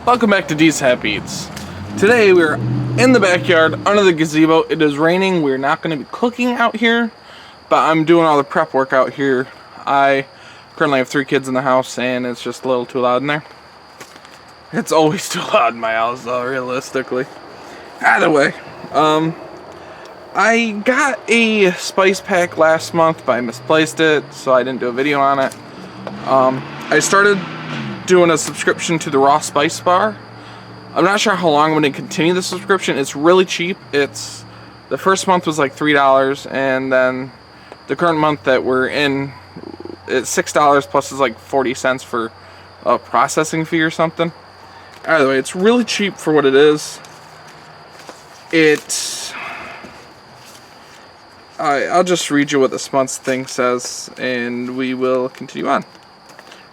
Welcome back to D's Happy Eats. Today we're in the backyard under the gazebo. It is raining. We're not going to be cooking out here, but I'm doing all the prep work out here. I currently have 3 kids in the house and it's just a little too loud in there. It's always too loud in my house though, realistically. Either way, I got a spice pack last month, but I misplaced it, so I didn't do a video on it. I started doing a subscription to the Raw Spice Bar. I'm not sure how long I'm going to continue the subscription. It's really cheap. The first month was like $3, and then the current month that we're in, it's $6 plus is like 40 cents for a processing fee or something. Either way, it's really cheap for what it is. I'll just read you what this month's thing says, and we will continue on.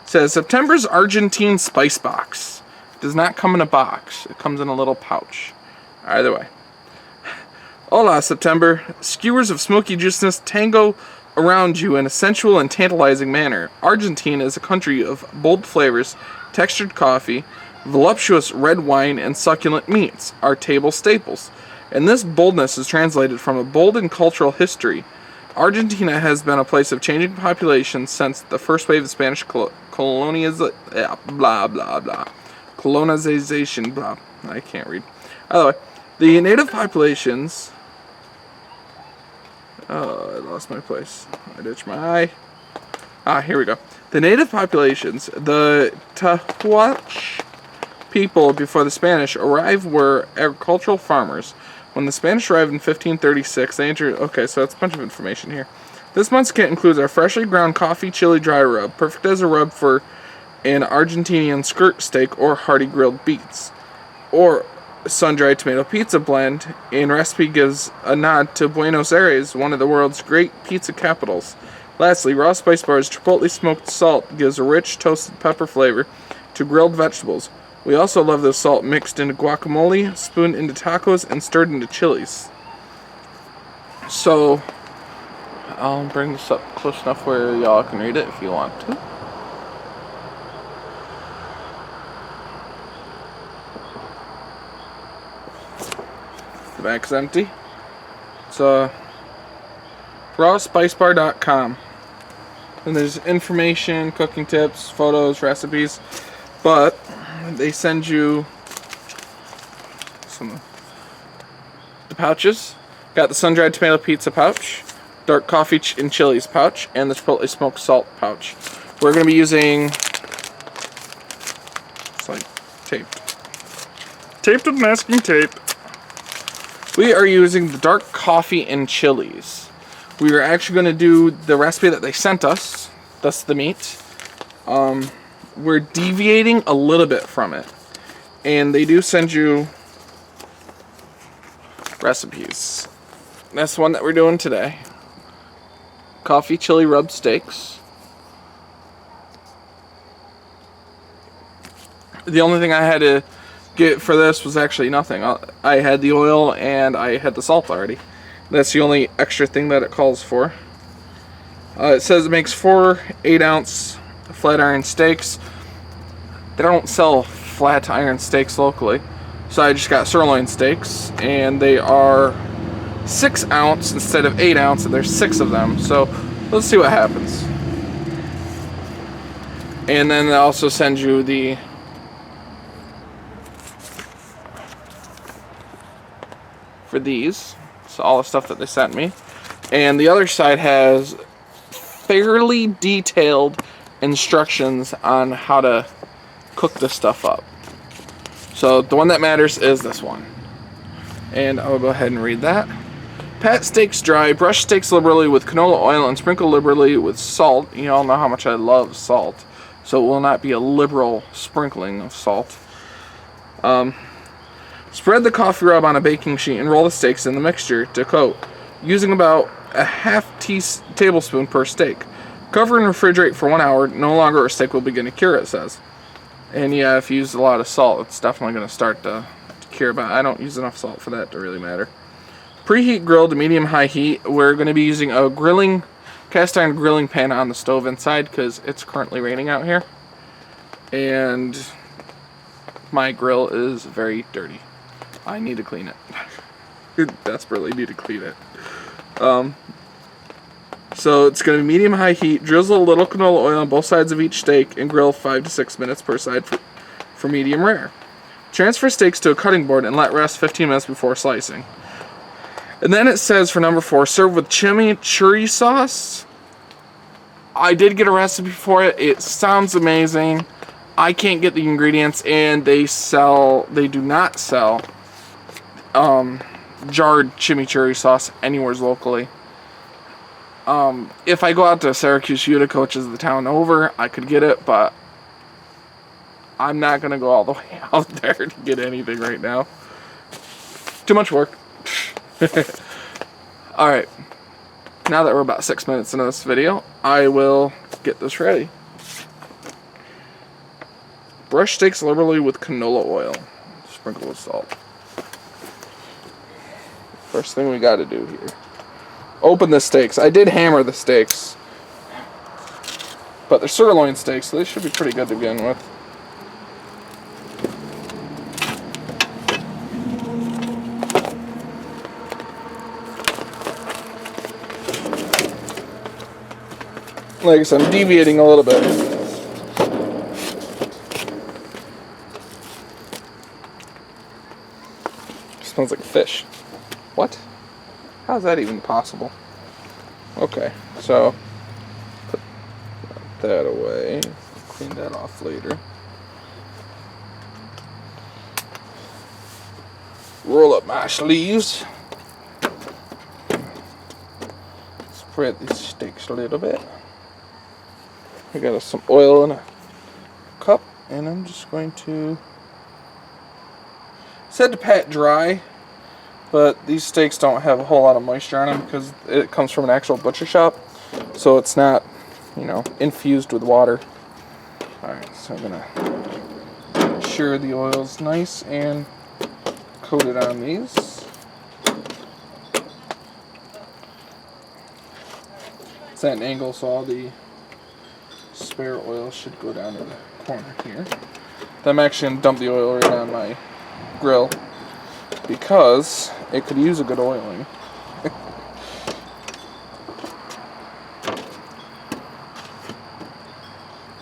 It says, September's Argentine Spice Box. It does not come in a box. It comes in a little pouch. Either way. Hola, September. Skewers of smoky juiciness tango around you in a sensual and tantalizing manner. Argentina is a country of bold flavors, textured coffee, voluptuous red wine, and succulent meats, are table staples. And this boldness is translated from a bold and cultural history. Argentina has been a place of changing populations since the first wave of Spanish colonization, blah. I can't read. Other way, the native populations... Oh, I lost my place. I ditched my eye. Here we go. The native populations, the Tahuach people before the Spanish arrived, were agricultural farmers. When the Spanish arrived in 1536, they entered... Okay, so that's a bunch of information here. This month's kit includes our freshly ground coffee chili dry rub, perfect as a rub for an Argentinian skirt steak or hearty grilled beets, or sun-dried tomato pizza blend. And recipe gives a nod to Buenos Aires, one of the world's great pizza capitals. Lastly, Raw Spice Bar's chipotle smoked salt gives a rich toasted pepper flavor to grilled vegetables. We also love the salt mixed into guacamole, spooned into tacos, and stirred into chilies. So, I'll bring this up close enough where y'all can read it if you want to. The back's empty. It's rawspicebar.com. And there's information, cooking tips, photos, recipes, but they send you the pouches. Got the sun-dried tomato pizza pouch, dark coffee and chilies pouch, and the chipotle smoked salt pouch. We're going to be using... It's like taped. Taped with masking tape. We are using the dark coffee and chilies. We are actually going to do the recipe that they sent us. That's the meat. We're deviating a little bit from it, and they do send you recipes. That's the one that we're doing today. Coffee chili rub steaks. The only thing I had to get for this was actually nothing. I had the oil and I had the salt already. That's the only extra thing that it calls for. It says it makes 4 8-ounce flat iron steaks. They don't sell flat iron steaks locally, so I just got sirloin steaks, and they are 6 ounce instead of 8 ounce, and there's 6 of them. So let's see what happens. And then they also send you the for these, so all the stuff that they sent me, and the other side has fairly detailed instructions on how to cook this stuff up. So the one that matters is this one, and I'll go ahead and read that. Pat steaks dry, brush steaks liberally with canola oil, and sprinkle liberally with salt. You all know how much I love salt, so it will not be a liberal sprinkling of salt. Spread the coffee rub on a baking sheet and roll the steaks in the mixture to coat, using about a half tablespoon per steak. Cover and refrigerate for 1 hour. No longer a steak will begin to cure, it says. And yeah, if you use a lot of salt, it's definitely going to start to cure, but I don't use enough salt for that to really matter. Preheat grill to medium-high heat. We're going to be using a cast iron grilling pan on the stove inside because it's currently raining out here. And my grill is very dirty. I need to clean it. Desperately need to clean it. So it's going to be medium-high heat. Drizzle a little canola oil on both sides of each steak and grill 5 to 6 minutes per side for medium rare. Transfer steaks to a cutting board and let rest 15 minutes before slicing. And then it says for number 4, serve with chimichurri sauce. I did get a recipe for it. It sounds amazing. I can't get the ingredients, and they do not sell jarred chimichurri sauce anywhere locally. If I go out to Syracuse, Utica, which is the town over, I could get it, but I'm not going to go all the way out there to get anything right now. Too much work. Alright, now that we're about 6 minutes into this video, I will get this ready. Brush steaks liberally with canola oil. Sprinkle with salt. First thing we got to do here. Open the steaks. I did hammer the steaks, but they're sirloin steaks, so they should be pretty good to begin with. Like I said, I'm deviating a little bit. Smells like fish. What? How is that even possible? Okay, so put that away. Clean that off later. Roll up my sleeves. Spread these steaks a little bit. I got some oil in a cup, and I'm just going to. It said to pat dry, but these steaks don't have a whole lot of moisture on them because it comes from an actual butcher shop, so it's not, infused with water. Alright, so I'm gonna make sure the oil's nice and coated on these. It's at an angle, so all the spare oil should go down in the corner here. Then I'm actually going to dump the oil right on my grill because it could use a good oiling.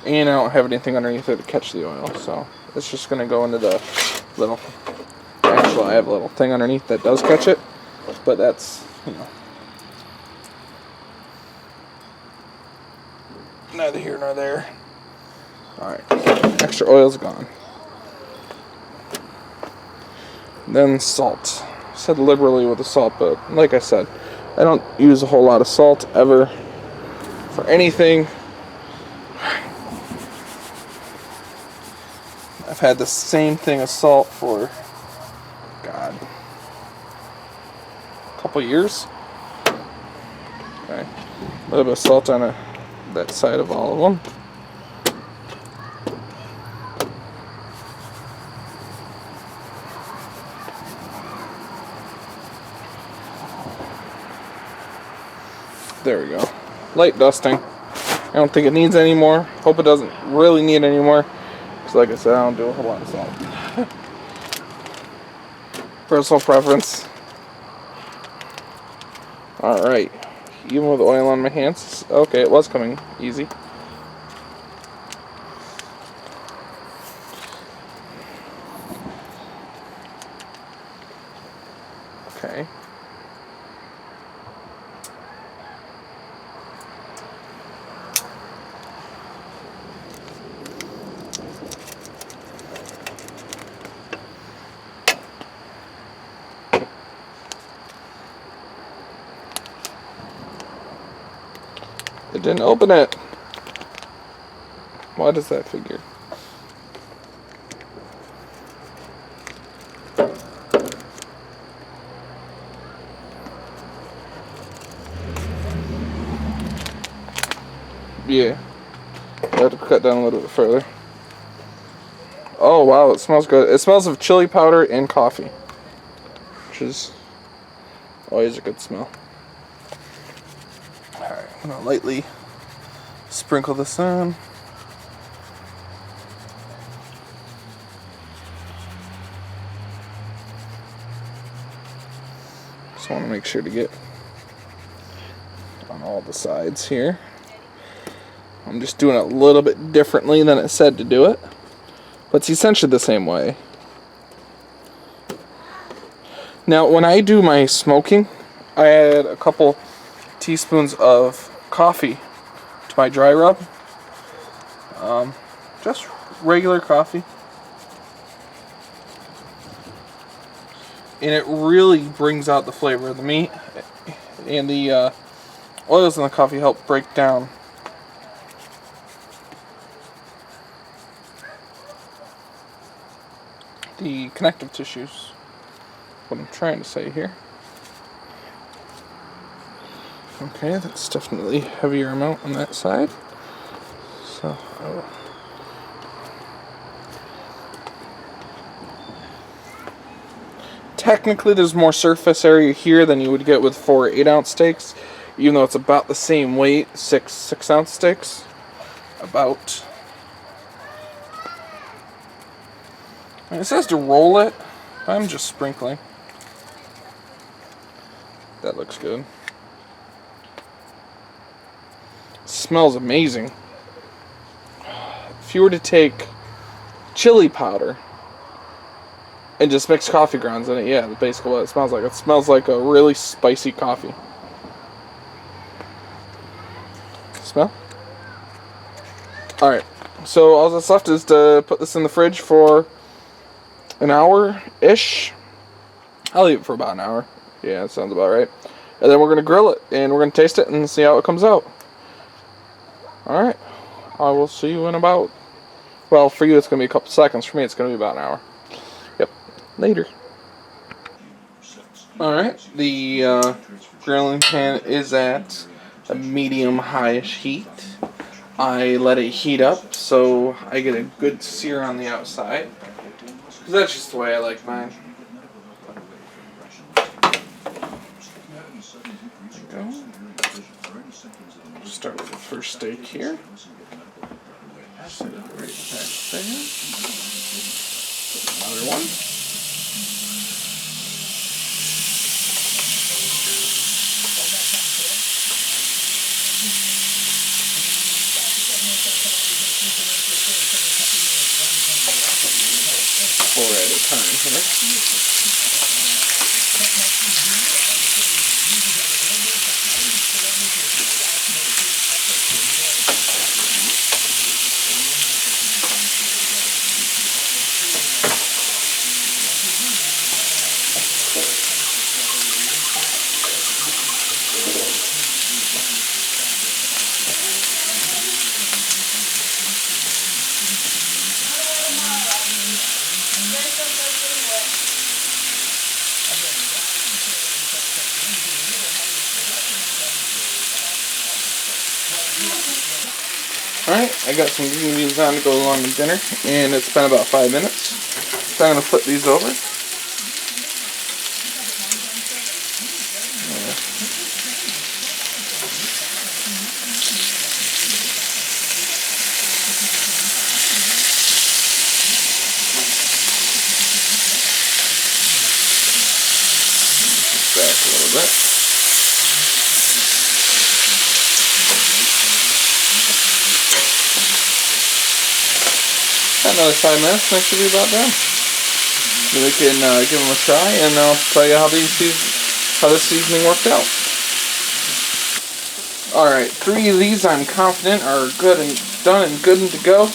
And I don't have anything underneath it to catch the oil, so it's just going to go into the little... Actually, I have a little thing underneath that does catch it, but that's, neither here nor there. Alright, extra oil's gone. Then salt. I said liberally with the salt, but like I said, I don't use a whole lot of salt ever for anything. I've had the same thing of salt for, God, a couple years. Okay, a little bit of salt on that side of all of them. There we go. Light dusting. I don't think it needs any more. Hope it doesn't really need any more. Because like I said, I don't do a whole lot of salt. Personal preference. Alright. Even with oil on my hands. Okay, it was coming easy. Okay. It didn't open it. Why does that figure? Yeah. I have to cut down a little bit further. Oh wow, it smells good. It smells of chili powder and coffee, which is always a good smell. Alright, I'm going to lightly sprinkle this on. Just want to make sure to get on all the sides here. I'm just doing it a little bit differently than it said to do it, but it's essentially the same way. Now, when I do my smoking, I add a couple teaspoons of coffee to my dry rub. Just regular coffee. And it really brings out the flavor of the meat. And the oils in the coffee help break down the connective tissues. What I'm trying to say here. Okay, that's definitely heavier amount on that side. So, technically there's more surface area here than you would get with 4 8-ounce steaks, even though it's about the same weight, 6-ounce steaks. About. And it says to roll it. I'm just sprinkling. That looks good. It smells amazing. If you were to take chili powder and just mix coffee grounds in it, yeah, that's basically what it smells like. It smells like a really spicy coffee. Smell? Alright, so all that's left is to put this in the fridge for an hour-ish. I'll leave it for about an hour. Yeah, that sounds about right. And then we're going to grill it, and we're going to taste it and see how it comes out. Alright, I will see you in about, well, for you it's going to be a couple seconds. For me it's going to be about an hour. Yep, later. Alright, the grilling pan is at a medium-high-ish heat. I let it heat up so I get a good sear on the outside. Because that's just the way I like mine. There we go. Start with the first steak here. Set it right back there. Another one. Four at a time here. Alright, I got some green beans on to go along with dinner, and it's been about 5 minutes. So I'm going to flip these over. Back a little bit. Another 5 minutes, and I should be about done. Then we can give them a try, and I'll tell you how this seasoning worked out. Alright, 3 of these I'm confident are good and done and good and to go.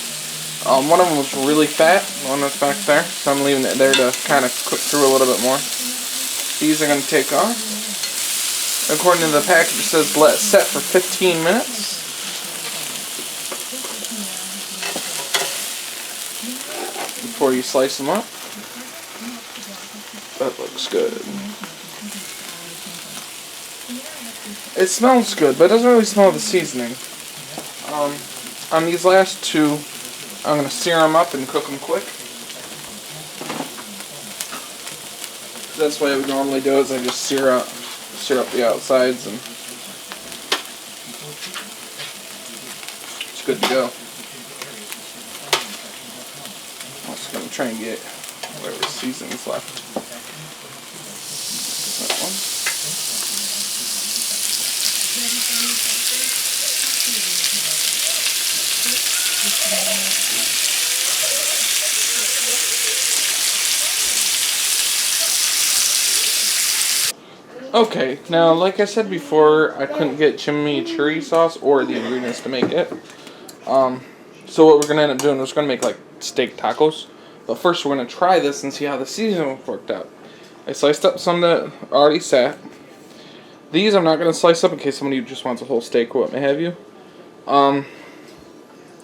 One of them was really fat, the one that's back there, so I'm leaving it there to kind of cook through a little bit more. These are going to take off. According to the package, it says let set for 15 minutes. Before you slice them up. That looks good. It smells good, but it doesn't really smell the seasoning. On these last 2, I'm going to sear them up and cook them quick. That's the way I would normally do it, is I just sear up the outsides, and it's good to go. I'm just going to try and get whatever seasoning's left. That one. Okay, now like I said before, I couldn't get chimichurri sauce or the ingredients to make it. So what we're gonna end up doing is we're gonna make like steak tacos. But first we're gonna try this and see how the seasoning worked out. I sliced up some that already sat. These I'm not gonna slice up in case somebody just wants a whole steak or what may have you.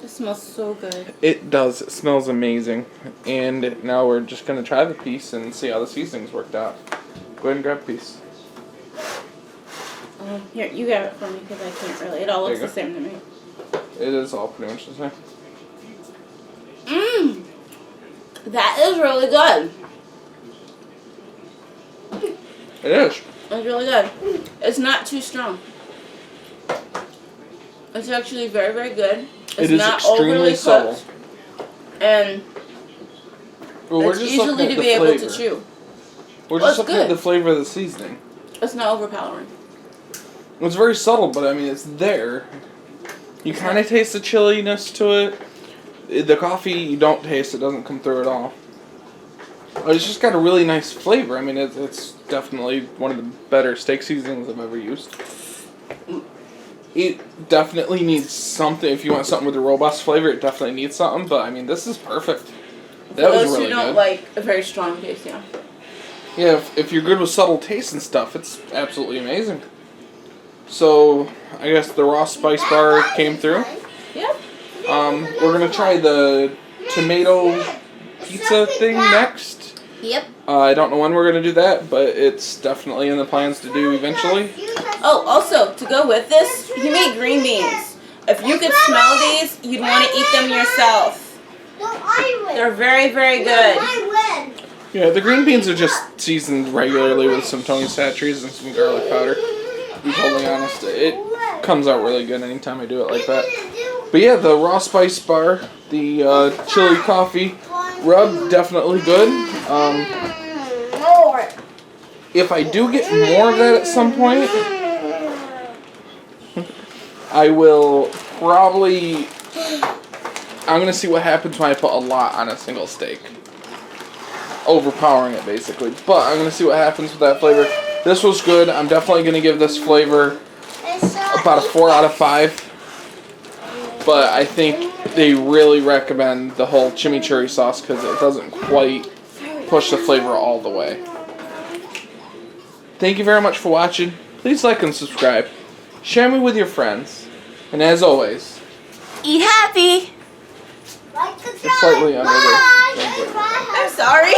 It smells so good. It does. It smells amazing. And now we're just gonna try the piece and see how the seasonings worked out. Go ahead and grab a piece. Here, you grab it for me because I can't really. It all looks the same to me. It is all pretty much the same. Mmm! That is really good. It is. It's really good. It's not too strong. It's actually very, very good. It's not overly cooked. And it's easily to be able to chew. We're just looking at the flavor of the seasoning. It's not overpowering. It's very subtle, but I mean, it's there. You kind of taste the chilliness to it. The coffee, you don't taste. It doesn't come through at all. It's just got a really nice flavor. I mean, it's definitely one of the better steak seasonings I've ever used. It definitely needs something. If you want something with a robust flavor, it definitely needs something. But, I mean, this is perfect. That was really good. For those who don't like a very strong taste, yeah. Yeah, if you're good with subtle taste and stuff, it's absolutely amazing. So, I guess the raw spice bar came through. Yep. We're going to try the tomato pizza thing next. Yep. I don't know when we're going to do that, but it's definitely in the plans to do eventually. Oh, also, to go with this, he made green beans. If you could smell these, you'd want to eat them yourself. They're very, very good. Yeah, the green beans are just seasoned regularly with some Tony Chachere's and some garlic powder. To be totally honest, it comes out really good anytime I do it like that. But yeah, the raw spice bar, the chili coffee rub, definitely good. If I do get more of that at some point, I will probably... I'm going to see what happens when I put a lot on a single steak. Overpowering it, basically. But I'm going to see what happens with that flavor. This was good. I'm definitely going to give this flavor about a 4 out of 5. But I think they really recommend the whole chimichurri sauce because it doesn't quite push the flavor all the way. Thank you very much for watching. Please like and subscribe. Share me with your friends. And as always, eat happy. It's slightly under there. I'm sorry.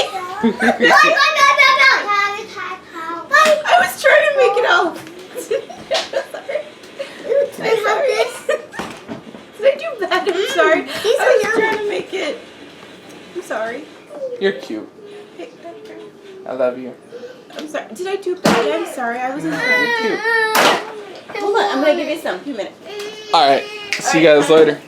I was trying to make it out. I'm sorry. Did I do bad? I'm sorry. I was trying to make it. I'm sorry. You're cute. I love you. I'm sorry. Did I do bad? I'm sorry. I wasn't trying to. Hold on. I'm going to give you some. 2 minutes. Alright. See you guys later.